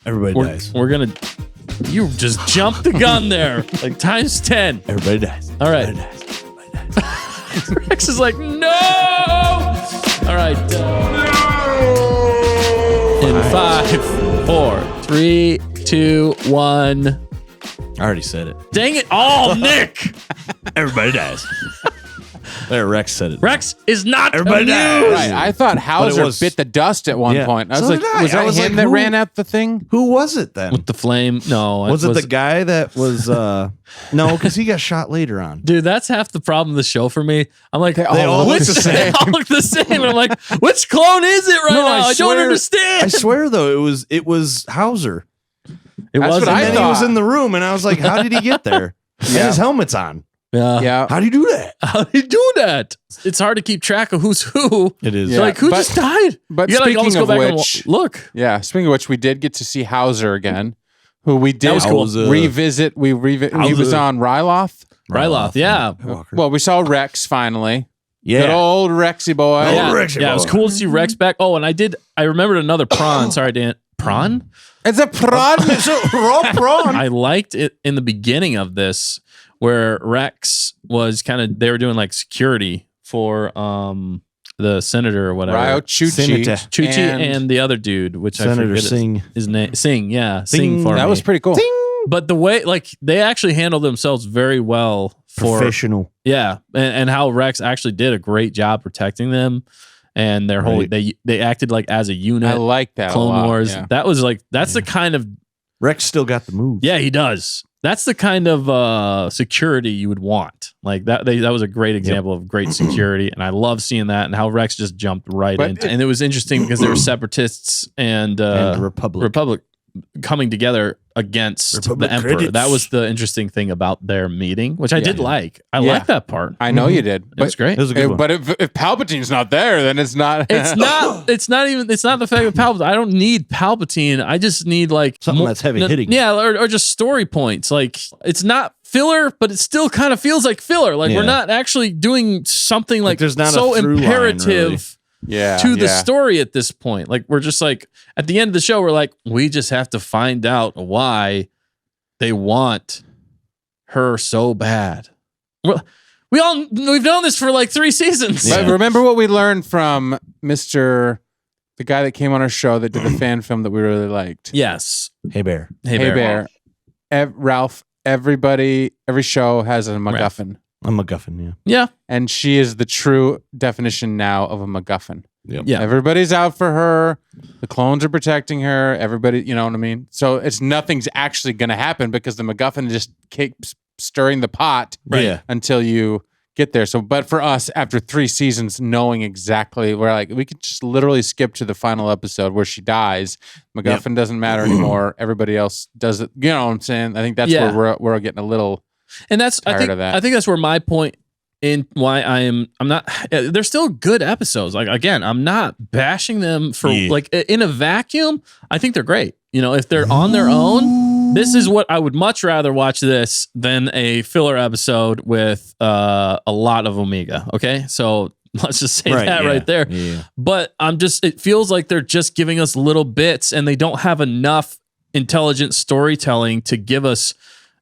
Everybody dies. We're gonna. You just jumped the gun there, like times 10. Everybody dies. All right. Everybody dies. Everybody dies. Rex is like, no. All right. In 5, 4, 3, 2, 1. I already said it. Dang it! Oh, Nick. Everybody dies. There, Rex said it. Rex is not Everybody amused. dies. Right. I thought Howzer bit the dust at one point. I was So like, did I. was I that was him like, that who- ran out the thing? Who was it then? With the flame? No. Was it the guy that was no, because he got shot later on. Dude, that's half the problem of the show for me. I'm like, They all look the same. They all look the same. And I'm like, which clone is it right now? I don't understand. I swear though, it was Howzer. It That's was. what And I then thought. he was in the room, and I was like, "How did he get there?" And his helmet's on. Yeah. Yeah. How do you do that? How do you do that? It's hard to keep track of who's who. It is. You're like, who just died? But You gotta speaking almost of go back which, and look. yeah. Speaking of which, we did get to see Howzer again, who we did was cool. revisit. He was on Ryloth. Ryloth, yeah. Well, we saw Rex finally. Yeah. Good old Rexy boy. Yeah, Rexy yeah, it was boy. cool to see Rex back. Oh, and I remembered another prawn. Sorry, Dan. Prawn? It's a prawn. It's a raw prawn. I liked it in the beginning of this where Rex was they were doing like security for the senator or whatever. Ryo Chuchi. Chuchi and the other dude, which I Senator forget Singh. his name. Singh, yeah. Singh for That me. was pretty cool. But the way, like, they actually handled themselves very well for Professional. yeah, and how Rex actually did a great job protecting them, and their whole they acted like as a unit. I like that. Clone a lot. Wars. Yeah. That was like that's the kind of Rex still got the move. yeah he does. That's the kind of security you would want. Like that. That was a great example of great security, and I love seeing that and how Rex just jumped right into. And it was interesting because there were separatists and the Republic. coming together against Republic the Emperor. credits. That was the interesting thing about their meeting, which I did like. I Yeah. like that part. I know you did. It was great. It was a good one. But if Palpatine's not there, then it's not. It's not. It's not even. It's not the fact of Palpatine. I don't need Palpatine. I just need like Something that's heavy hitting. Yeah, or just story points. Like it's not filler, but it still kind of feels like filler. Like we're Yeah. not actually doing something like there's not a so through line, imperative Yeah. to the yeah. story at this point. Like we're just like at the end of the show, we're like we just have to find out why they want her so bad. We've known this for like 3 seasons. But remember what we learned from the guy that came on our show that did the fan film that we really liked. Yes. Hey Bear. Hey, Hey Bear. Bear. Ralph, every show has a MacGuffin. A MacGuffin, yeah. Yeah. And she is the true definition now of a MacGuffin. Yeah. Everybody's out for her. The clones are protecting her. Everybody, you know what I mean? So nothing's actually going to happen because the MacGuffin just keeps stirring the pot Yeah. until you get there. So, but for us, after 3 seasons, knowing exactly where, like, we could just literally skip to the final episode where she dies. MacGuffin doesn't matter anymore. Everybody else does it. You know what I'm saying? I think that's where we're getting a little And that's tired of that. I think that's where my point in why I'm not. They're still good episodes. Like again, I'm not bashing them for like in a vacuum. I think they're great. You know, if they're on their own, this is what I would much rather watch this than a filler episode with a lot of Omega. Okay, so let's just say that right there. Yeah. But it feels like they're just giving us little bits, and they don't have enough intelligent storytelling to give us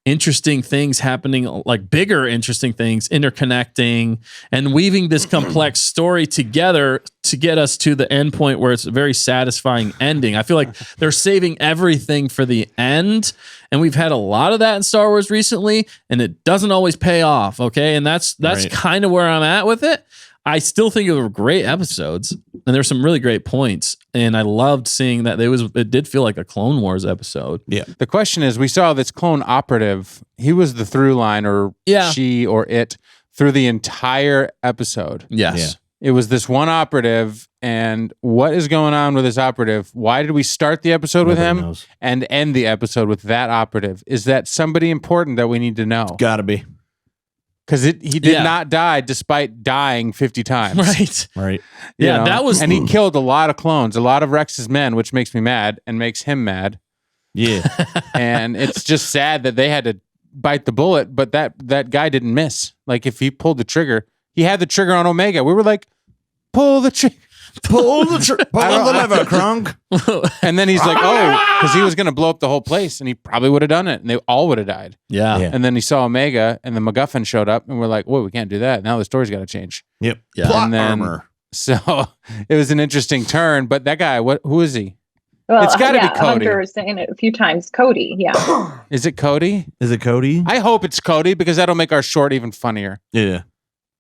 interesting things happening, like bigger interesting things interconnecting and weaving this complex story together to get us to the end point where it's a very satisfying ending. I feel like they're saving everything for the end, and we've had a lot of that in Star Wars recently, and it doesn't always pay off. Okay, and that's kind of where I'm at with it. I still think it were great episodes, and there's some really great points. And I loved seeing that it did feel like a Clone Wars episode. Yeah. The question is, we saw this clone operative. He was the through line, or she or it, through the entire episode. Yes. It was this one operative, and what is going on with this operative? Why did we start the episode with him knows. and end the episode with that operative? Is that somebody important that we need to know? Gotta be. Because he did not die despite dying 50 times. Right. Right. Yeah, You know? that was... And he killed a lot of clones, a lot of Rex's men, which makes me mad and makes him mad. Yeah. And it's just sad that they had to bite the bullet, but that guy didn't miss. Like, if he pulled the trigger, he had the trigger on Omega. We were like, pull the trigger. Pull the lever, Kronk. And then he's like, oh, because he was going to blow up the whole place, and he probably would have done it, and they all would have died. Yeah. And then he saw Omega, and the MacGuffin showed up, and we're like, whoa, we can't do that. Now the story's got to change. Yep. Yeah. Plot And then- armor. So it was an interesting turn. But that guy, who is he? Well, It's gotta be Cody. Hunter was saying it a few times. Cody, yeah. Is it Cody? Is it Cody? I hope it's Cody because that'll make our short even funnier. Yeah.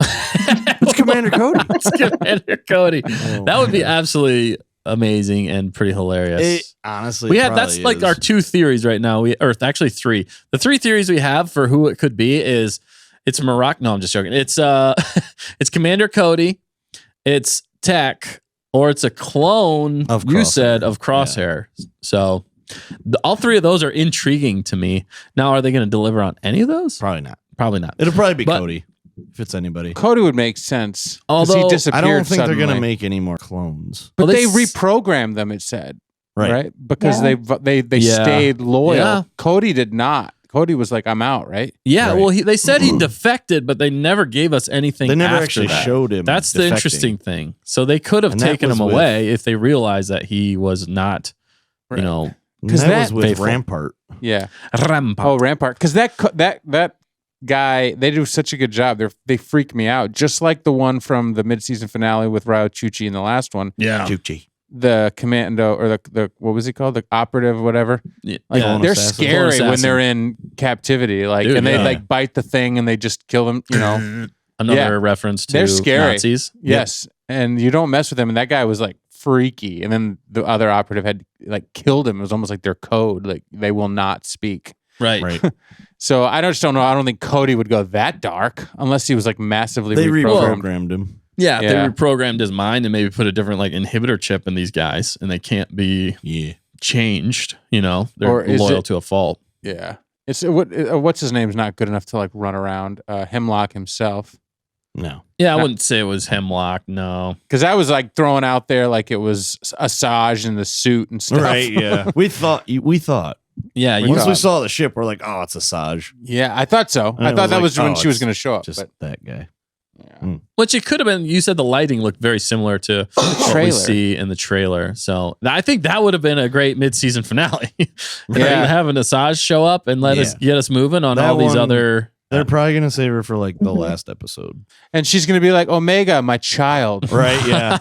It's Commander Cody. It's Commander Cody. Oh, That would be absolutely amazing and pretty hilarious. It, honestly, we it had that's probably like is. our 2 theories right now. Actually 3. The 3 theories we have for who it could be is it's Morocco. No, I'm just joking. It's it's Commander Cody, it's Tech, or it's a clone Of you Crosshair. said of Crosshair. So all 3 of those are intriguing to me. Now, are they going to deliver on any of those? Probably not. Probably not. It'll probably be But- Cody if it's anybody. Cody would make sense. 'Cause Although, he I disappeared I don't think suddenly. they're going to make any more clones. But Well, they they reprogrammed them, it said. Right? Because Yeah. they Yeah. stayed loyal. Yeah. Cody did not. Cody was like, I'm out, right? Yeah, Right. well, they said he defected, but they never gave us anything. They never after actually that. showed him. That's the defecting. interesting thing. So they could have And that taken was him with- away if they realized that he was not, Right. you know, And 'Cause that that was with faithful. Rampart. Yeah. Rampart. Oh, Rampart. Because that guy, they do such a good job. They freak me out. Just like the one from the mid-season finale with Rao Chuchi in the last one. Yeah. Chuchi. The commando or the what was he called? The operative, whatever. Yeah. Like Clone they're assassin. scary Clone when assassin. they're in captivity. Like Dude, and they yeah. like bite the thing and they just kill them, you know. Another Yeah. reference to They're scary. Nazis. Yes. And you don't mess with them. And that guy was like freaky. And then the other operative had like killed him. It was almost like their code. Like they will not speak. Right. Right. So I just don't know. I don't think Cody would go that dark unless he was like massively They reprogrammed. reprogrammed him. Yeah, if Yeah. they reprogrammed his mind and maybe put a different like inhibitor chip in these guys and they can't be Yeah. changed, you know, they're Or is loyal it- to a fault. Yeah. It's what's his name's not good enough to like run around. Hemlock himself. No. Yeah, I Not- wouldn't say it was Hemlock. No. Because I was like throwing out there like it was Asajj in the suit and stuff. Right. Yeah. we thought. Yeah, We you, Once thought- we saw the ship, we're like, oh, it's Asajj. Yeah, I thought so. And I it thought was that like, was when oh, she was it's going to show up. Just But that guy. yeah. which it could have been. You said the lighting looked very similar to what we trailer. see in the trailer. So I think that would have been a great mid-season finale. Yeah. Having Asajj show up and let us get us moving on That all these one- other. They're probably gonna save her for like the last episode. And she's going to be like, Omega, my child. Right? Yeah.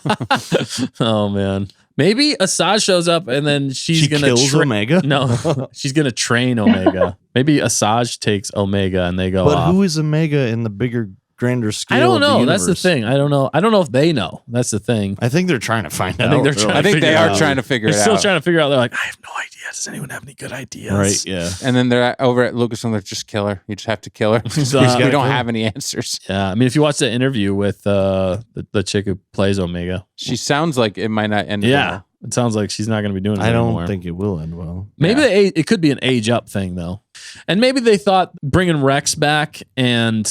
Oh man, maybe Asajj shows up and then she's she gonna kills Omega. No, she's gonna train Omega. Maybe Asajj takes Omega and they go But off. who is Omega in the bigger, grander scale? I don't of the know. That's the universe? thing. I don't know. I don't know if they know. That's the thing. I think they're trying to find I out. think they're trying I think figure they it are out. trying to figure They're it still out. trying to figure out. They're like, I have no idea. Does anyone have any good ideas? Right? Yeah. And then they're over at Lucasfilm. They're just kill her. You just have to kill her. He's, we gotta don't kill her. have any answers. Yeah. I mean, if you watch the interview with the chick who plays Omega, She sounds like it might not end. yeah, well. it sounds like she's not going to be doing it I don't anymore. think it will end well. Maybe it could be an age up thing though, and maybe they thought bringing Rex back and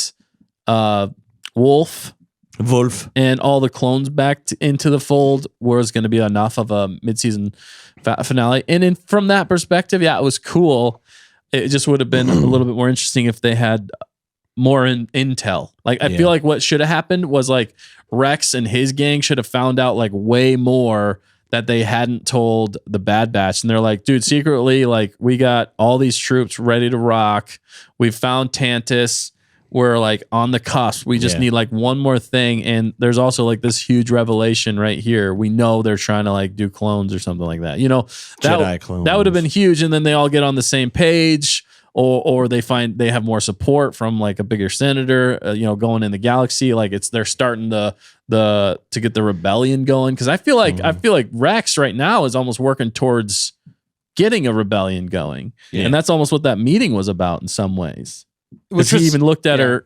Wolffe Wolffe. and all the clones back into the fold was going to be enough of a mid-season finale. And from that perspective, yeah, it was cool. It just would have been a little bit more interesting if they had more intel. Like, I Yeah. feel like what should have happened was like Rex and his gang should have found out like way more that they hadn't told the Bad Batch. And they're like, dude, secretly, like, we got all these troops ready to rock. We've found Tantiss. We're like on the cusp. We just Yeah. need like one more thing. And there's also like this huge revelation right here. We know they're trying to like do clones or something like that. You know, Jedi clones. that would have been huge. And then they all get on the same page, or they find they have more support from like a bigger senator, you know, going in the galaxy. Like they're starting to get the rebellion going. Cause I feel like Rex right now is almost working towards getting a rebellion going. Yeah. And that's almost what that meeting was about in some ways. Which Because he was- even looked at her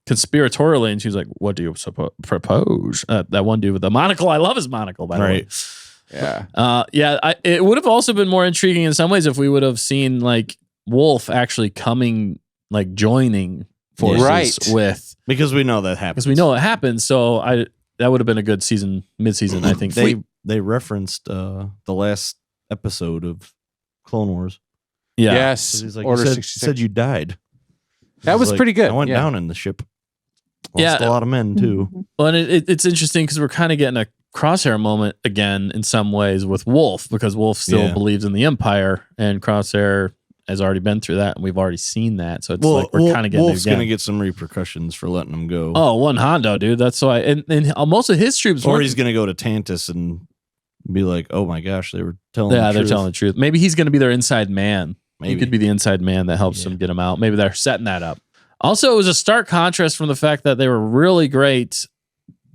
conspiratorially, and she was like, "What do you propose?" That one dude with the monocle. I love his monocle, by the way. Yeah. It would have also been more intriguing in some ways if we would have seen like Wolffe actually coming, like joining forces Right. with, because we know that happens. because we know it happens. So that would have been a good mid-season. I think they referenced the last episode of Clone Wars. yeah. 'Cause Yes. he's like, Order you 66. said you died. That He's was like, pretty good. I went yeah. down in the ship. Lost a lot of men too. Well, and it's interesting because we're kind of getting a Crosshair moment again in some ways with Wolffe, because Wolffe still believes in the Empire, and Crosshair has already been through that, and we've already seen that. So it's like we're kind of getting Wolf's going to get some repercussions for letting him go. Oh, one Hondo, dude. That's why. And most of his troops, or he's going to go to Tantiss and be like, "Oh my gosh, they were telling." Yeah, they're telling the truth. Maybe he's going to be their inside man. Maybe he could be the inside man that helps them get him out. Maybe they're setting that up. Also, it was a stark contrast from the fact that they were really great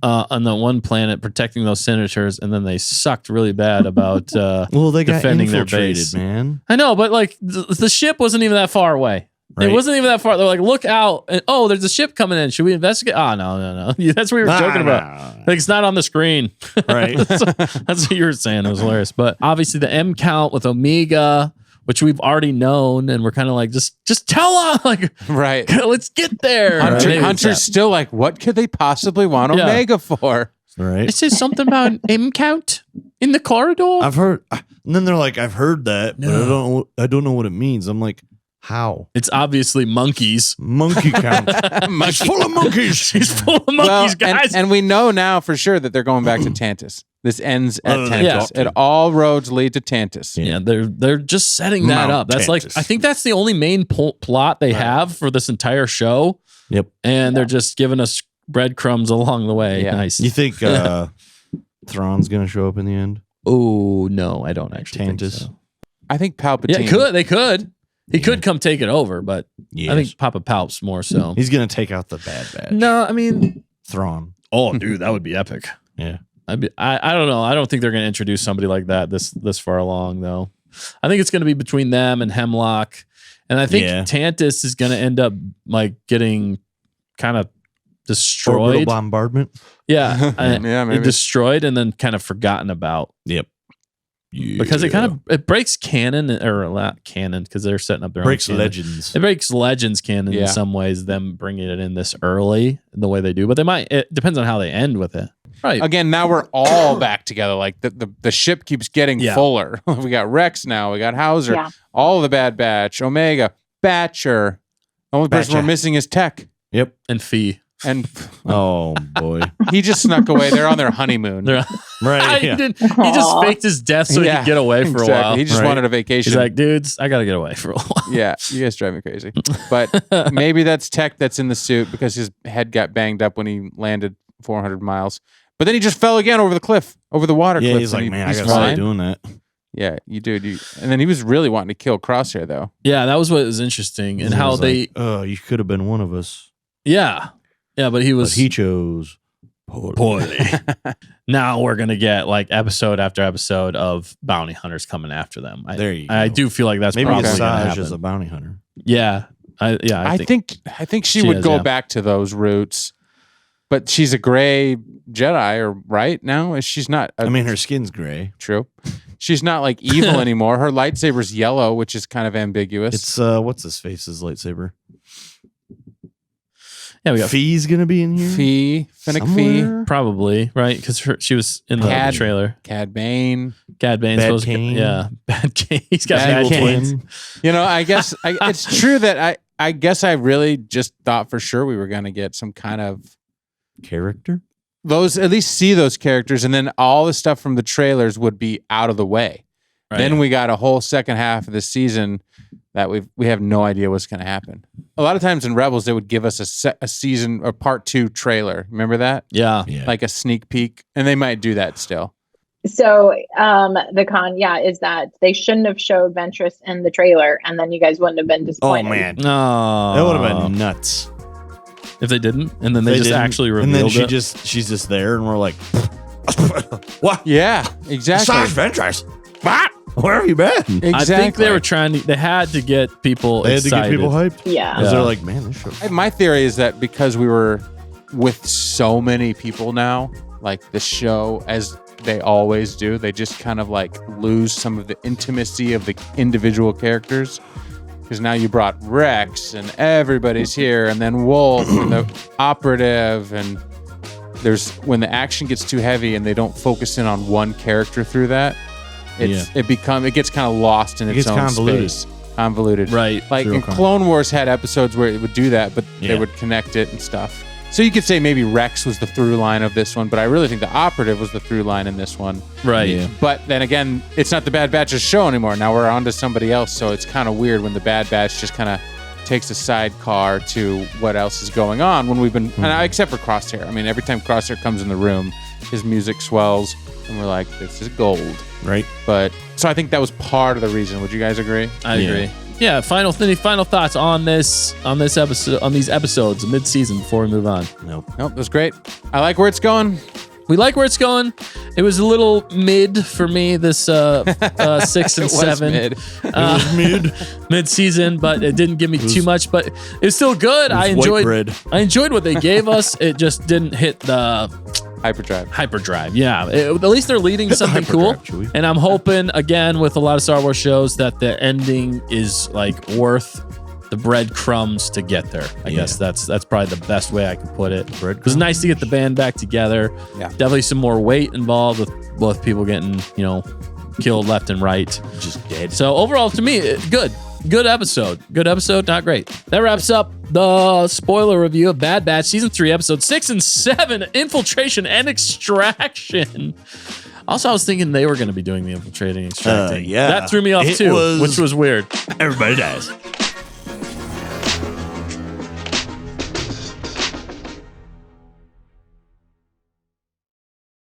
on the one planet protecting those senators, and then they sucked really bad about they defending got their base. Man, I know, but like the ship wasn't even that far away. Right. It wasn't even that far. They're like, look out. And, there's a ship coming in. Should we investigate? Oh, no. That's what we were joking about. Like, it's not on the screen. Right. That's what you were saying. It was hilarious. But obviously the M count with Omega, which we've already known, and we're kind of like, just tell us, like, right. Let's get there. Hunter's still like, what could they possibly want Omega for? Right. It says something about an M count in the corridor. I've heard, and then they're like, I've heard that, but I don't know what it means. I'm like, how? It's obviously monkeys. Monkey count. He's full of monkeys. He's full of monkeys, guys. And we know now for sure that they're going back to Tantiss. This ends at Tantiss. Yeah. All roads lead to Tantiss. Yeah, they're just setting that up. That's Tantiss. I think that's the only main plot they have for this entire show. Yep. And they're just giving us breadcrumbs along the way. Yeah. Nice. You think Thrawn's going to show up in the end? Oh, no, I don't actually think Tantiss? so. I think Palpatine. Yeah, they could. He could come take it over, but Yes. I think Papa Palp's more so. He's going to take out the Bad Batch. No, I mean, Thrawn. oh, dude, that would be epic. Yeah. I don't know. I don't think they're going to introduce somebody like that this far along, though. I think it's going to be between them and Hemlock, and I think Tantiss is going to end up like getting kind of destroyed. Orbital bombardment. Yeah, Yeah, maybe. Destroyed and then kind of forgotten about. Yep. Because it breaks canon, or not canon, because they're setting up their breaks own canon. legends. It breaks legends canon in some ways. Them bringing it in this early, the way they do, but they might. It depends on how they end with it. Right. Again, now we're all back together. Like the ship keeps getting fuller. We got Rex now. We got Howzer. Yeah. All the Bad Batch. Omega. Batcher. The only person we're missing is Tech. Yep. And Fee. And oh boy, he just snuck away. They're on their honeymoon. Right? He just faked his death so he could get away for a while. He just wanted a vacation. He's like, dudes, I gotta get away for a while. Yeah, you guys drive me crazy. But maybe that's Tech that's in the suit because his head got banged up when he landed 400 miles. But then he just fell again over the cliff, over the water cliff. Yeah, he's like, man, I gotta stop doing that. Yeah, you do. And then he was really wanting to kill Crosshair, though. Yeah, that was what was interesting, and how they. Like, oh, you could have been one of us. Yeah, but he was. But he chose poorly. Now we're gonna get like episode after episode of bounty hunters coming after them. There you go. I do feel like that's maybe probably gonna Asajj happen. is a bounty hunter. Yeah, I think she would go back to those roots. But she's a gray Jedi, right now? She's not. I mean, her skin's gray. True. She's not like evil anymore. Her lightsaber's yellow, which is kind of ambiguous. It's what's his face's lightsaber? Yeah, we got Fee's gonna be in here. Fennec Fee, probably right because she was in the trailer. Cad Bane, Bad Kane. Bad Kane. He's got bad twins. You know, I guess it's true that I guess I really just thought for sure we were gonna get some kind of character. At least see those characters, and then all the stuff from the trailers would be out of the way. Right. Then we got a whole second half of the season that we have no idea what's going to happen. A lot of times in Rebels, they would give us a season or part 2 trailer. Remember that? Yeah. Like a sneak peek, and they might do that still. So the con, is that they shouldn't have showed Ventress in the trailer, and then you guys wouldn't have been disappointed. Oh man, no, that would have been nuts if they didn't, and then they just actually revealed it. And then she's just there, and we're like, what? Yeah, exactly. Asajj Ventress. What? Where have you been? Exactly. I think they were they had to get people excited. They had to get people hyped? Yeah. Because they're like, man, this show. My theory is that because we were with so many people now, like the show, as they always do, they just kind of like lose some of the intimacy of the individual characters. Because now you brought Rex and everybody's here, and then Wolffe and the Operative, and when the action gets too heavy and they don't focus in on one character through that, it gets kind of lost in its own space. Convoluted. Right. Like in Clone Wars had episodes where it would do that, but they would connect it and stuff. So you could say maybe Rex was the through line of this one, but I really think the Operative was the through line in this one. Right. Yeah. But then again, it's not the Bad Batch's show anymore. Now we're on to somebody else, so it's kind of weird when the Bad Batch just kind of takes a sidecar to what else is going on when we've been, except for Crosshair. I mean, every time Crosshair comes in the room, his music swells, and we're like, this is gold. Right. But so I think that was part of the reason. Would you guys agree? I agree. Yeah. Final thoughts on this episode, on these episodes, mid-season, before we move on. Nope. That's great. I like where it's going. We like where it's going. It was a little mid for me, this 6 and 7. Mid. It was mid. Mid-season, but it didn't give me too much. But it's still good. I white bread. enjoyed what they gave us. It just didn't hit the hyperdrive. Yeah, at least they're leading to something cool. Chewie. And I'm hoping, again, with a lot of Star Wars shows, that the ending is like worth the breadcrumbs to get there. I guess that's probably the best way I can put it. It was nice to get the band back together. Yeah. Definitely some more weight involved with both people getting, killed left and right. Just dead. So overall, to me, good. Good episode. Not great. That wraps up the spoiler review of Bad Batch Season 3, Episodes 6 and 7, Infiltration and Extraction. Also, I was thinking they were going to be doing the infiltrating and extracting. Yeah. That threw me off It too, was- which was weird. Everybody dies.